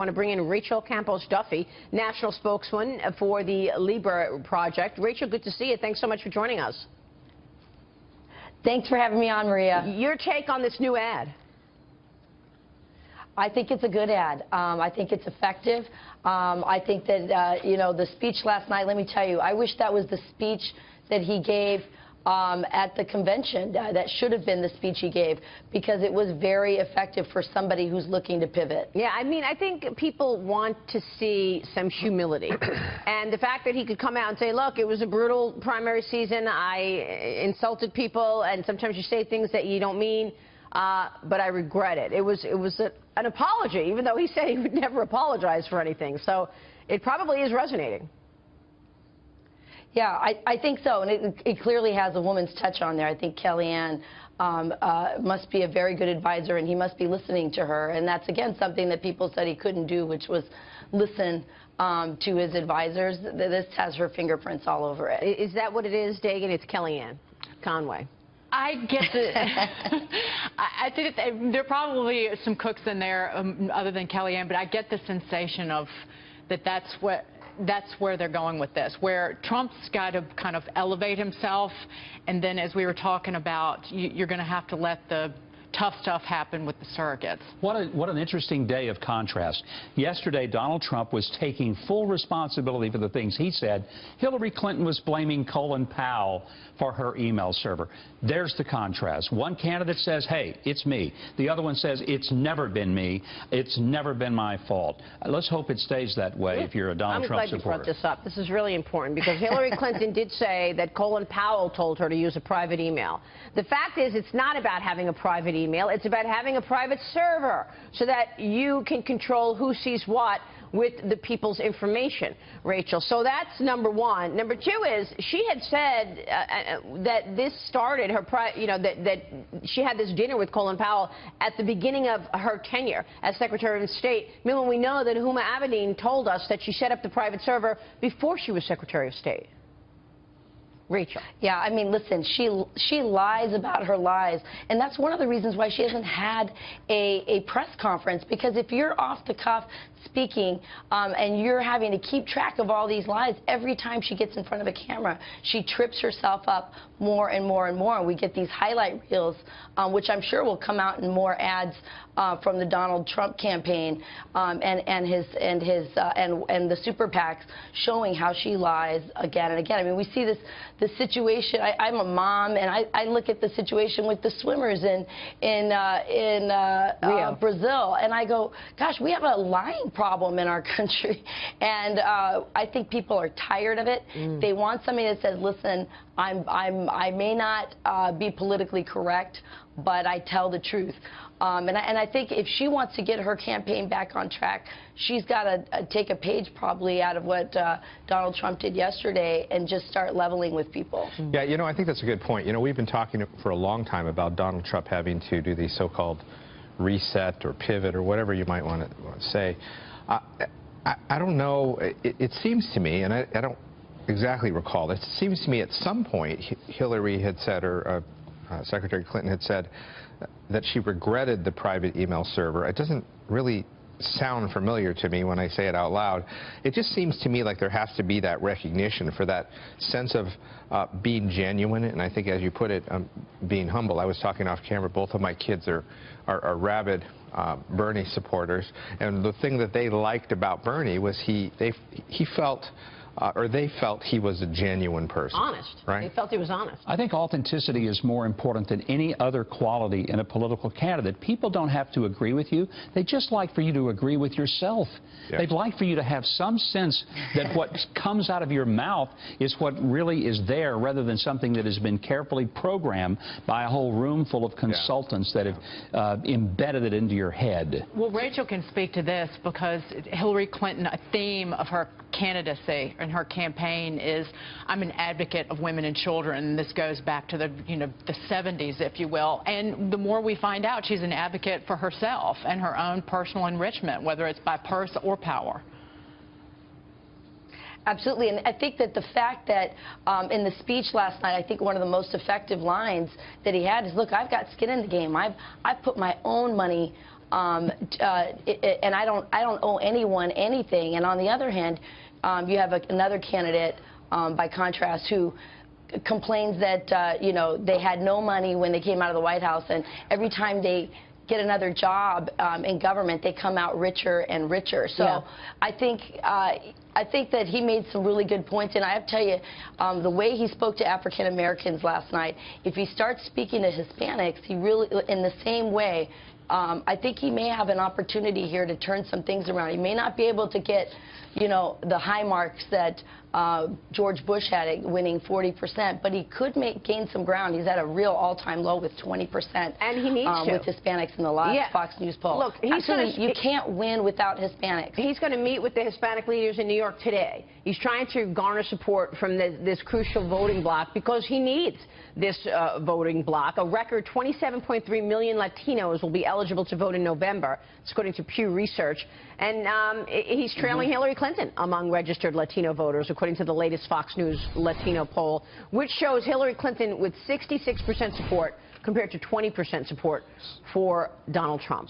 I want to bring in Rachel Campos-Duffy, national spokeswoman for the LIBRE project. Rachel, good to see you. Thanks so much for joining us. Thanks for having me on, Maria. Your take on this new ad? I think it's a good ad. I think it's effective. I think that, the speech last night, let me tell you, I wish that was the speech that he gave at the convention. That should have been the speech he gave, because it was very effective for somebody who's looking to pivot. Yeah, I mean, I think people want to see some humility. And the fact that he could come out and say, look, it was a brutal primary season. I insulted people, and sometimes you say things that you don't mean, but I regret it. It was an apology, even though he said he would never apologize for anything. So it probably is resonating. Yeah, I think so, and it clearly has a woman's touch on there. I think Kellyanne must be a very good advisor, and he must be listening to her. And that's, again, something that people said he couldn't do, which was listen to his advisors. This has her fingerprints all over it. Is that what it is, Dagan? It's Kellyanne Conway. I get the. I think there are probably some cooks in there other than Kellyanne, but I get the sensation of that's where they're going with this, where Trump's got to kind of elevate himself, and then, as we were talking about, you're going to have to let the tough stuff happen with the surrogates. What an interesting day of contrast. Yesterday, Donald Trump was taking full responsibility for the things he said. Hillary Clinton was blaming Colin Powell for her email server. There's the contrast. One candidate says, hey, it's me. The other one says, it's never been me. It's never been my fault. Let's hope it stays that way if you're a Donald Trump supporter. I'm glad you brought this up. This is really important, because Hillary Clinton did say that Colin Powell told her to use a private email. The fact is, it's not about having a private email. It's about having a private server so that you can control who sees what with the people's information, Rachel. So that's number one. Number two is, she had said that this started her, that she had this dinner with Colin Powell at the beginning of her tenure as Secretary of State. I mean, when we know that Huma Abedin told us that she set up the private server before she was Secretary of State. Rachel. Yeah, I mean, listen, she lies about her lies, and that's one of the reasons why she hasn't had a press conference, because if you're off the cuff speaking and you're having to keep track of all these lies, every time she gets in front of a camera, she trips herself up more and more and more, and we get these highlight reels, which I'm sure will come out in more ads from the Donald Trump campaign and the super PACs, showing how she lies again and again. I mean, we see the situation. I'm a mom, and I look at the situation with the swimmers in Brazil, and I go, gosh, we have a lying problem in our country, and I think people are tired of it. They want somebody that says, listen, I may not be politically correct, but I tell the truth. And I think if she wants to get her campaign back on track, she's got to take a page probably out of what Donald Trump did yesterday and just start leveling with people. Yeah, I think that's a good point. We've been talking for a long time about Donald Trump having to do these so-called reset or pivot or whatever you might want to say. I don't know. It seems to me, and I don't exactly recall, it seems to me at some point Hillary had said, or Secretary Clinton had said, that she regretted the private email server. It doesn't really sound familiar to me when I say it out loud. It just seems to me like there has to be that recognition for that sense of being genuine, and I think, as you put it, being humble. I was talking off camera. Both of my kids are rabid Bernie supporters, and the thing that they liked about Bernie was he felt they felt he was a genuine person. Honest. Right? They felt he was honest. I think authenticity is more important than any other quality in a political candidate. People don't have to agree with you. They just like for you to agree with yourself. Yeah. They'd like for you to have some sense that what comes out of your mouth is what really is there, rather than something that has been carefully programmed by a whole room full of consultants that have embedded it into your head. Well, Rachel can speak to this, because Hillary Clinton, a theme of her candidacy and her campaign is, I'm an advocate of women and children. And this goes back to the 70s, if you will. And the more we find out, she's an advocate for herself and her own personal enrichment, whether it's by purse or power. Absolutely, and I think that the fact that in the speech last night, I think one of the most effective lines that he had is, look, I've got skin in the game. I've put my own money and I don't owe anyone anything. And on the other hand, you have another candidate, by contrast, who complains that you know, they had no money when they came out of the White House, and every time they get another job in government, they come out richer and richer. So yeah. I think that he made some really good points, and I have to tell you, the way he spoke to African Americans last night, if he starts speaking to Hispanics, he really, in the same way, I think he may have an opportunity here to turn some things around. He may not be able to get, you know, the high marks that George Bush had, winning 40%, but he could gain some ground. He's at a real all-time low with 20%. And he needs to. With Hispanics in the last Fox News poll. Look, you can't win without Hispanics. He's going to meet with the Hispanic leaders in New York today. He's trying to garner support from this crucial voting bloc because he needs this voting bloc. A record 27.3 million Latinos will be eligible to vote in November, according to Pew Research. And he's trailing Hillary Clinton among registered Latino voters, according to the latest Fox News Latino poll, which shows Hillary Clinton with 66% support compared to 20% support for Donald Trump.